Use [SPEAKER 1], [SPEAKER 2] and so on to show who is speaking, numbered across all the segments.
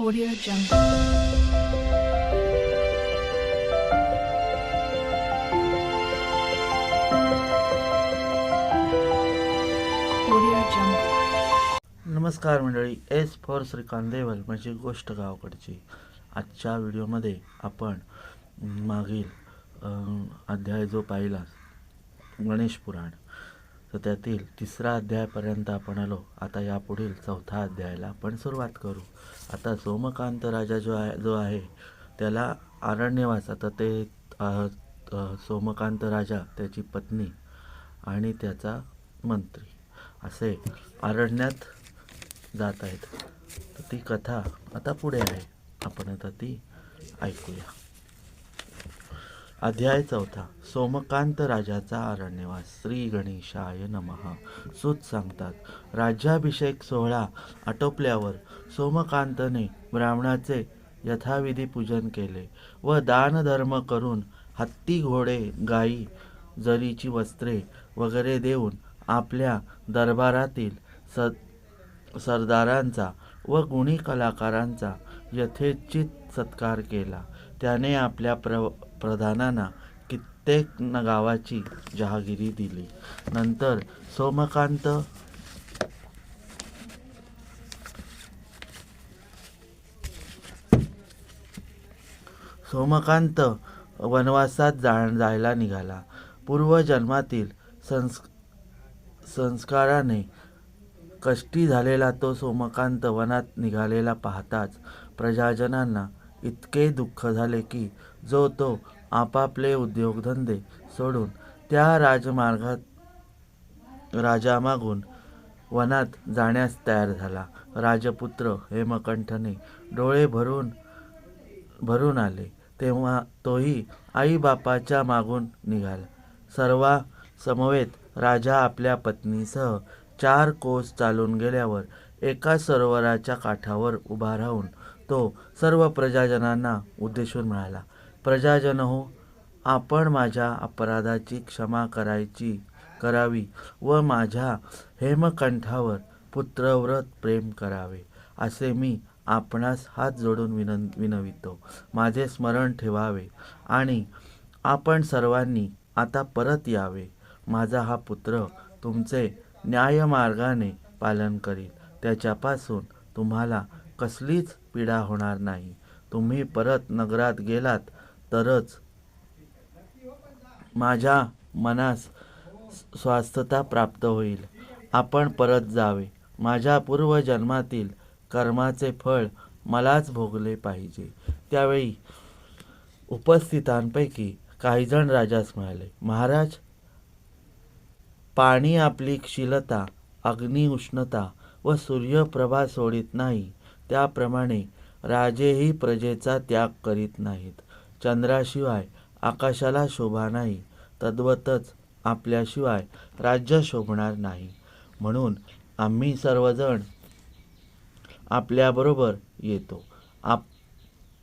[SPEAKER 1] Audio Jungle. Audio Jungle.
[SPEAKER 2] नमस्कार मंडळी, S for Shrikant Deval म्हणजे गोष्ट गावाकडची. आजच्या व्हिडिओमध्ये आपण मागील अध्याय जो पाहिला गणेश पुराण, तर त्यातील 3रा अध्यायापर्यंत आपण आलो. आता यापुढील 4था अध्यायाला आपण सुरुवात करू. आता सोमकांत राजा जो आहे त्याला अरण्यवास, आता ते सोमकांत राजा, त्याची पत्नी आणि त्याचा मंत्री असे अरण्यात जात आहेत. तर ती कथा आता पुढे आहे, आपण आता ती ऐकूया. अध्याय 4. सोमकांत राजाचा अरण्यवास. श्री गणेशाय नमः. सूत सांगतात, राज्याभिषेक सोहळा आटोपल्यावर सोमकांतने ब्राह्मणाचे यथाविधी पूजन केले व दानधर्म करून हत्ती, घोडे, गायी, जरीची वस्त्रे वगैरे देऊन आपल्या दरबारातील सरदारांचा व गुणी कलाकारांचा यथेचित सत्कार केला. त्याने आपल्या प्रधानांना कित्येक गावाची जहागिरी दिली. नंतर सोमकांत वनवासात जायला निघाला. पूर्वजन्मातील संस्काराने कष्टी झालेला तो सोमकांत वनात निघालेला पाहताच प्रजाजनांना इतके दुःख झाले की तो आपापले उद्योगधंदे सोडून त्या राजामागून वनात जाण्यास तयार झाला. राजपुत्र हेमकंठने डोळे भरून आले तेव्हा तोही आई बापाच्या मागून निघाला. सर्वा समवेत राजा आपल्या पत्नीसह 4 कोस चालून गेल्यावर एका सरोवराच्या काठावर उभा राहून तो सर्व प्रजाजनांना उद्देशून म्हणाला, प्रजाजनहो, आपण माझ्या अपराधाची क्षमा करावी व माझ्या हेमकंठावर पुत्रव्रत प्रेम करावे, असे मी आपणास हात जोडून विनवितो. माझे स्मरण ठेवावे आणि आपण सर्वांनी आता परत यावे. माझा हा पुत्र तुमचे न्यायमार्गाने पालन करील. त्याच्यापासून तुम्हाला कसलीच पीडा होणार नाही. तुम्ही परत नगरात गेलात तरच माझ्या मनास स्वास्थता प्राप्त होईल. आपण परत जावे. माझ्या पूर्वजन्मातील कर्माचे फळ मलाच भोगले पाहिजे. त्यावेळी उपस्थितांपैकी काही जण राजास म्हणाले, महाराज, पाणी आपली शीलता, अग्नी उष्णता व सूर्यप्रभा सोडित नाही, त्याप्रमाणे राजेही प्रजेचा त्याग करीत नाहीत. चंद्राशिवाय आकाशाला शोभा नाही, तद्वतच आपल्याशिवाय राज्य शोभणार नाही. म्हणून आम्ही सर्वजण आपल्याबरोबर येतो.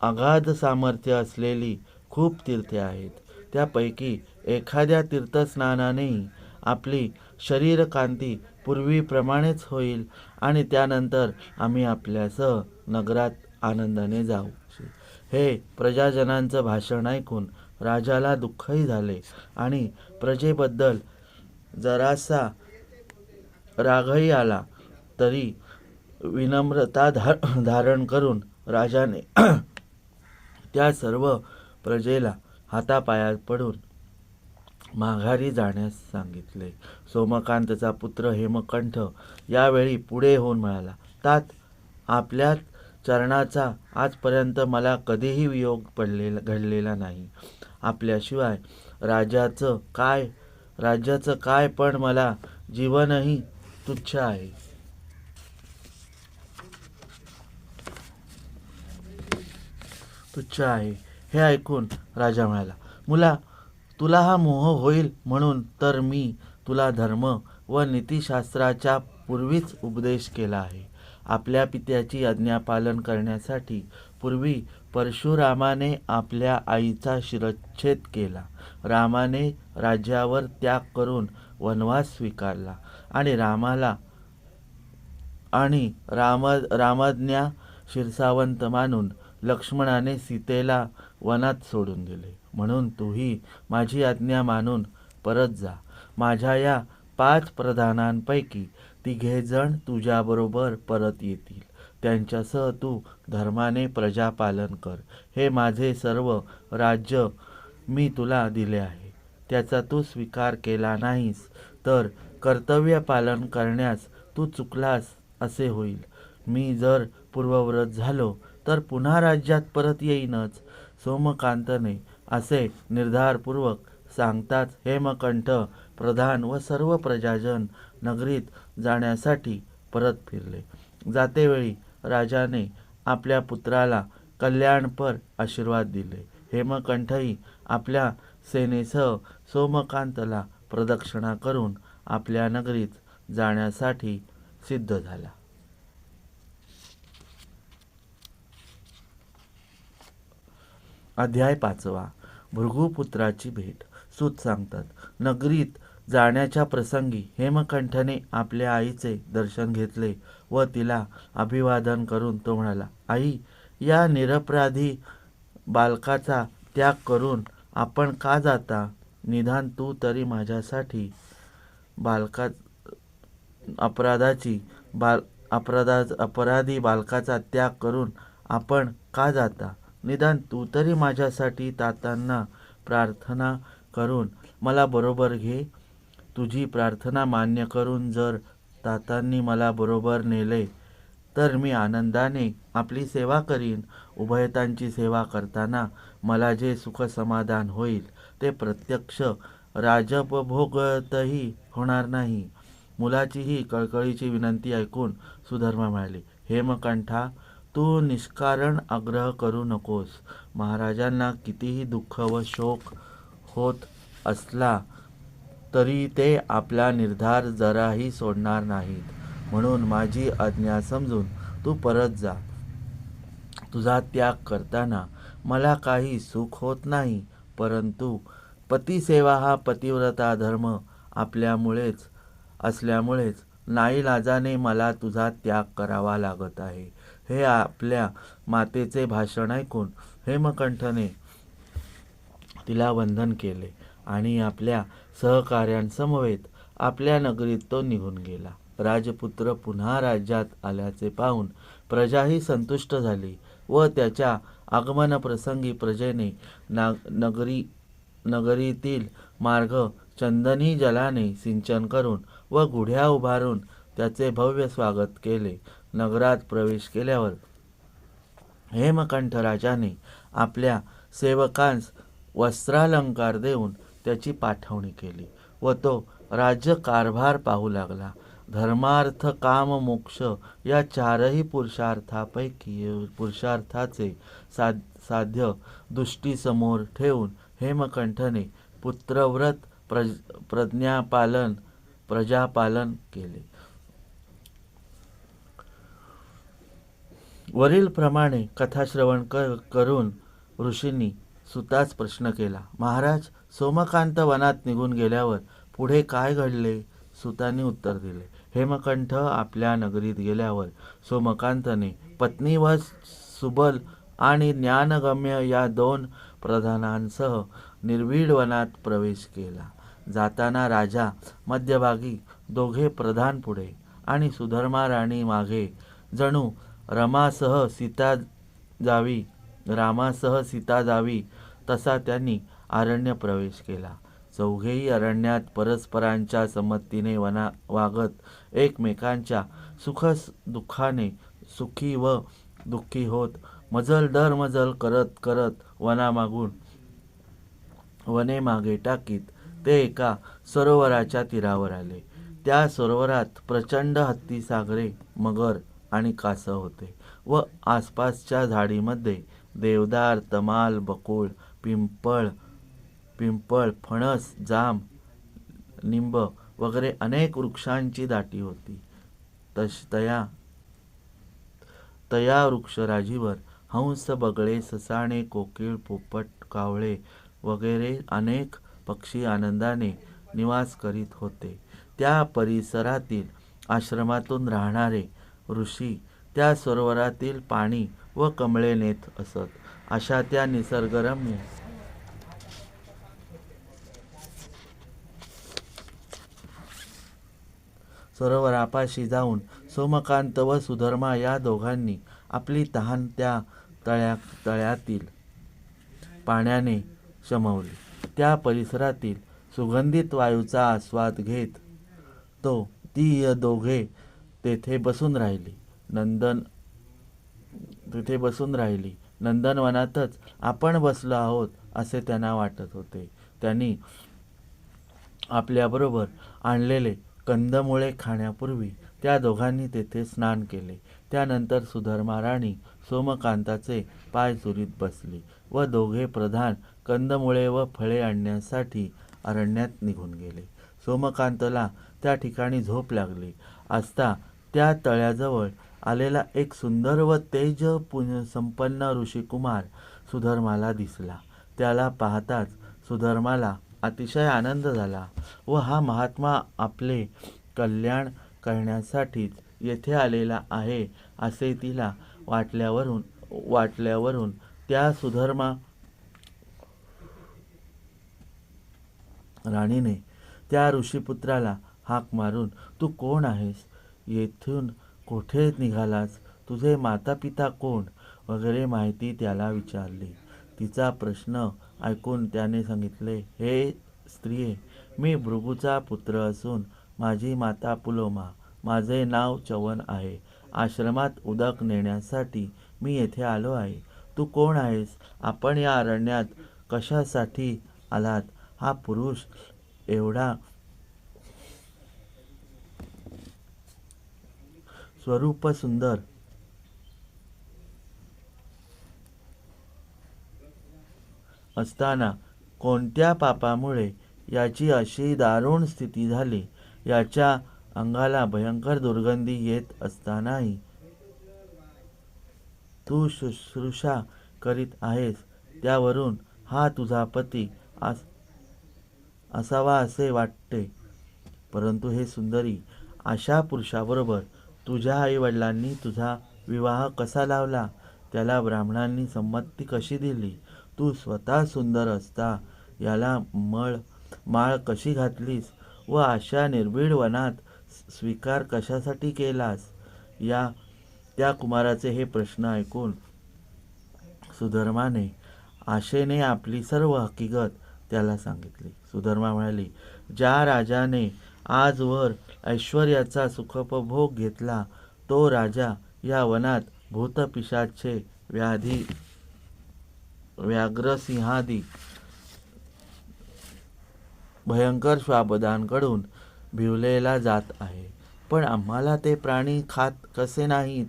[SPEAKER 2] अगाध सामर्थ्य असलेली खूप तीर्थे आहेत. त्यापैकी एखाद्या तीर्थस्नानानेही आपली शरीरकांती पूर्वीप्रमाणेच होईल आणि त्यानंतर आम्ही आपल्यासह नगरात आनंदाने जाऊ. हे प्रजाजनांचं भाषण ऐकून राजाला दुःखही झाले आणि प्रजेबद्दल जरासा रागही आला. तरी विनम्रता धारण करून राजाने त्या सर्व प्रजेला हातापायात पडून माघारी जाण्यास सांगितले. सोमकांतचा पुत्र हेमकंठ यावेळी पुढे होऊन म्हणाला, तात, आपल्या चरणाचा आजपर्यंत मला कधीही वियोग घडलेला नाही. आपल्याशिवाय राज्याचं काय, पण मला जीवनही तुच्छ आहे. हे ऐकून राजा म्हणाला, मुला, तुला हा मोह होईल म्हणून तर मी तुला धर्म व नीतिशास्त्राच्या पूर्वीच उपदेश केला आहे. आपल्या पित्याची आज्ञा पालन करण्यासाठी पूर्वी परशुरामाने आपल्या आईचा शिरच्छेद केला. रामाने राज्यावर त्याग करून वनवास स्वीकारला आणि रामाज्ञा शिरसावंत मानून लक्ष्मणाने सीतेला वनात सोडून दिले. म्हणून तूही माझी आज्ञा मानून परत जा. माझ्या या 5 प्रधानांपैकी 3 जण तुझ्याबरोबर परत येतील. त्यांच्यासह तू धर्माने प्रजापालन कर. हे माझे सर्व राज्य मी तुला दिले आहे. त्याचा तू स्वीकार केला नाहीस तर कर्तव्य पालन करण्यास तू चुकलास असे होईल. मी जर पूर्वव्रत झालो तर पुन्हा राज्यात परत येईनच. सोमकांतने असे निर्धारपूर्वक सांगताच हेमकंठ प्रधान व सर्व प्रजाजन नगरीत जाण्यासाठी परत फिरले. जातेवेळी राजाने आपल्या पुत्राला कल्याणपर आशीर्वाद दिले. हेमकंठही आपल्या सेनेसह सोमकांतला प्रदक्षिणा करून आपल्या नगरीत जाण्यासाठी सिद्ध झाला. अध्याय 5. भृगुपुत्राची भेट. सूत सांगतात, नगरीत जाण्याच्या प्रसंगी हेमकंठने आपल्या आईचे दर्शन घेतले व तिला अभिवादन करून तो म्हणाला, आई, या निरपराधी बालकाचा त्याग करून आपण का जाता? निदान तू तरी माझ्यासाठी अपराधी बालकाचा त्याग करून आपण का जाता? निदान तू तरी माझ्यासाठी तातांना प्रार्थना करून मला बरोबर घे. तुझी प्रार्थना मान्य करून जर तातांनी मला बरोबर नेले तर मी आनंदाने आपली सेवा करीन. उभयतांची सेवा करताना मला जे सुख समाधान होईल ते प्रत्यक्ष राजोपभोगातही होणार नाही. मुलाची ही कळकळीची विनंती ऐकून सुधर्मा म्हणाली, हेमकंठा, तू निष्कारण आग्रह करू नकोस. महाराजांना कितीही दुःख व शोक होत असला तरी ते आपला निर्धार जराही सोडणार नाहीत. म्हणून माझी आज्ञा समजून तू परत जा. तुझा त्याग करताना मला काही सुख होत नाही, परंतु पतिसेवा हा पतिव्रता धर्म असल्यामुळेच नाईलाजाने मला तुझा त्याग करावा लागत आहे. हे आपल्या मातेचे भाषण ऐकून हेमकंठने तिला वंदन केले आणि आपल्या सहकाऱ्यांसमवेत आपल्या नगरीत तो निघून गेला. राजपुत्र पुन्हा राज्यात आल्याचे पाहून प्रजाही संतुष्ट झाली व त्याच्या आगमनप्रसंगी प्रजेने नगरीतील मार्ग चंदनी जलाने सिंचन करून व गुढ्या उभारून त्याचे भव्य स्वागत केले. नगरात प्रवेश केल्यावर हेमकंठ राजाने आपल्या सेवकांस वस्त्रालंकार देऊन त्याची पाठवणी केली व तो राज्यकारभार पाहू लागला. धर्मार्थ काम मोक्ष या 4ही पुरुषार्थाचे साध्य दृष्टीसमोर ठेवून हेमकंठने पुत्रव्रत प्रजापालन केले. वरील प्रमाणे कथाश्रवण करून ऋषींनी सुतास प्रश्न केला, महाराज, सोमकांत वनात निघून गेल्यावर पुढे काय घडले? सुतांनी उत्तर दिले, हेमकंठ आपल्या नगरीत गेल्यावर सोमकांतने पत्नी व सुबल आणि ज्ञानगम्य या 2 प्रधानांसह निर्भीड वनात प्रवेश केला. जाताना राजा मध्यभागी, 2 प्रधान पुढे आणि सुधर्मा राणी मागे, जणू रामासह सीता जावी तसा त्यांनी अरण्य प्रवेश केला. 4हेही अरण्यात परस्परांच्या संमतीने वागत एकमेकांच्या सुखदुःखाने सुखी व दुःखी होत मजल दर मजल करत वने मागे टाकीत ते एका सरोवराच्या तीरावर आले. त्या सरोवरात प्रचंड हत्ती, सागरे, मगर आणि कासव होते व आसपासच्या झाडीमध्ये देवदार, तमाल, बकुळ, पिंपळ, फणस, जाम, निंब वगैरे अनेक वृक्षांची दाटी होती. तया वृक्षराजीवर हंस, बगळे, ससाणे, कोकिळ, पोपट, कावळे वगैरे अनेक पक्षी आनंदाने निवास करीत होते. त्या परिसरातील आश्रमातून राहणारे ऋषी त्या सरोवरातील पाणी व कमळे नेत असत. अशा त्या निसर्गरम्य सरोवरापाशी जाऊन सोमकांत व सुधर्मा या दोघांनी आपली तहान त्या तळ्यातील पाण्याने शमवली. त्या परिसरातील सुगंधित वायूचा आस्वाद घेत ती दोघे तेथे बसून राहिली. नंदनवनातच आपण बसलो आहोत असे त्यांना वाटत होते. त्यांनी आपल्याबरोबर आणलेले कंदमुळे खाण्यापूर्वी त्या दोघांनी तेथे स्नान केले. त्यानंतर सुधर्मा राणी सोमकांताचे पाय चुरीत बसली व दोघे प्रधान कंदमुळे व फळे आणण्यासाठी अरण्यात निघून गेले. सोमकांतला त्या ठिकाणी झोप लागली असता त्या तळ्याजवळ आलेला एक सुंदर व तेज संपन्न ऋषिकुमार सुधर्माला दिसला. त्याला पाहताच सुधर्माला अतिशय आनंद झाला व हा महात्मा आपले कल्याण करण्यासाठीच येथे आलेला आहे असे तिला वाटल्यावरून त्या सुधर्मा राणीने त्या ऋषिपुत्राला हाक मारून, तू कोण आहेस? येथून कोठे निघालास? तुझे माता पिता कोण? वगैरे माहिती त्याला विचारली. तिचा प्रश्न ऐकून त्याने सांगितले, हे स्त्रिये, मी भृगूचा पुत्र असून माझी माता पुलोमा, माझे नाव च्यवन आहे. आश्रमात उदक नेण्यासाठी मी येथे आलो आहे. तू कोण आहेस? आपण या अरण्यात कशासाठी आलात? हा पुरुष एवढा स्वरूप सुंदर असताना कोणत्या पापामुळे याची अशी दारुण स्थिती झाली? याच्या अंगाला भयंकर दुर्गंधी येत असतानाही तू शुश्रूषा करीत आहेस. त्यावरून हा तुझा पती असावा असे वाटते. परंतु हे सुंदरी, अशा पुरुषाबरोबर तुझ्या आईवडिलांनी तुझा विवाह कसा लावला? त्याला ब्राह्मणांनी संमती कशी दिली? तू स्वतः सुंदर असता याला माळ कशी घातलीस व अशा निर्भीड वनात स्वीकार कशासाठी केलास? त्या कुमाराचे हे प्रश्न ऐकून सुधर्माने आशेने आपली सर्व हकीकत त्याला सांगितली. सुधर्मा म्हणाली, ज्या राजाने आजवर ऐश्वर्याचा सुखोपभोग घेतला तो राजा या वनात भूतपिशाचे व्याघ्रसिंहादी भयंकर श्वापदांकडून भिवलेला जात आहे. पण आम्हाला ते प्राणी खात कसे नाहीत?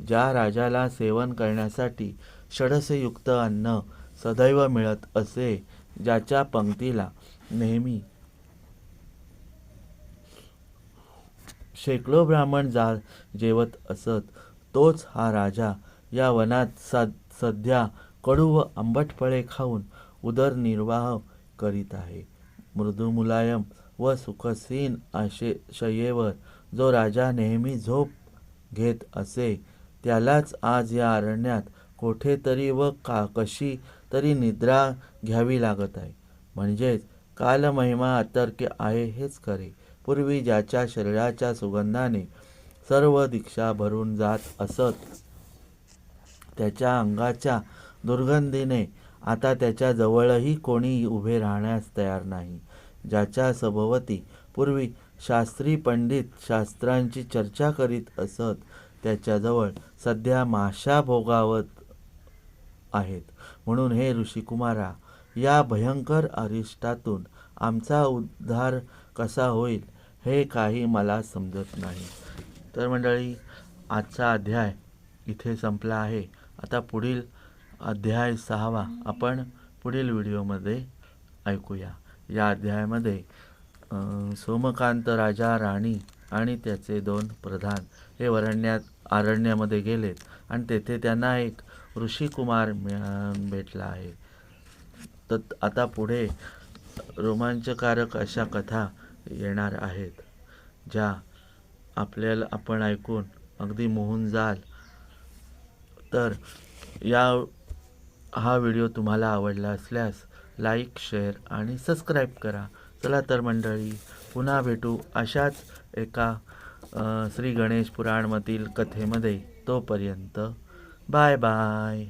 [SPEAKER 2] ज्या राजाला सेवन करण्यासाठी षडसयुक्त अन्न सदैव मिळत असे, ज्याच्या पंक्तीला नेहमी शेकडो ब्राह्मण जेवत असत, तोच हा राजा या वनात सध्या कडू व आंबट फळे खाऊन उदरनिर्वाह करीत आहे. मृदू मुलायम व सुखसीन शय्येवर जो राजा नेहमी झोप घेत असे, त्यालाच आज या अरण्यात कोठेतरी व कशी तरी निद्रा घ्यावी लागत आहे. म्हणजेच कालमहिमा अतर्क्य आहे हेच खरे. पूर्वी ज्याच्या शरीराच्या सुगंधाने सर्व दिक्षा भरून जात असत, त्याच्या अंगाच्या दुर्गंधीने आता त्याच्या जवळही कोणी उभे राहण्यास तयार नाही. ज्याच्या सभोवती पूर्वी शास्त्री पंडित शास्त्रांची चर्चा करीत असत, त्याच्याजवळ सध्या माशा भोगावत आहेत. म्हणून हे ऋषिकुमारा, या भयंकर अरिष्टातून आमचा उद्धार कसा होईल हे काही मला समजत नाही. तर मंडळी, आजचा अध्याय इथे संपला आहे. आता पुढील अध्याय 6 आपण पुढील व्हिडिओमध्ये ऐकूया. या अध्यायामध्ये सोमकांत राजा, राणी आणि त्याचे 2 प्रधान हे अरण्यामध्ये गेलेत आणि तेथे त्यांना एक ऋषिकुमार भेटला आहे. तर आता पुढे रोमांचकारक अशा कथा येणार आहेत, ज्या आपण ऐकून अगदी मोहून जाल तर हा व्हिडिओ तुम्हाला आवडला असल्यास लाईक, शेअर आणि सबस्क्राईब करा. चला तर मंडळी, पुन्हा भेटू अशाच एका श्री गणेश पुराणमधील कथेमध्ये. तोपर्यंत बाय बाय.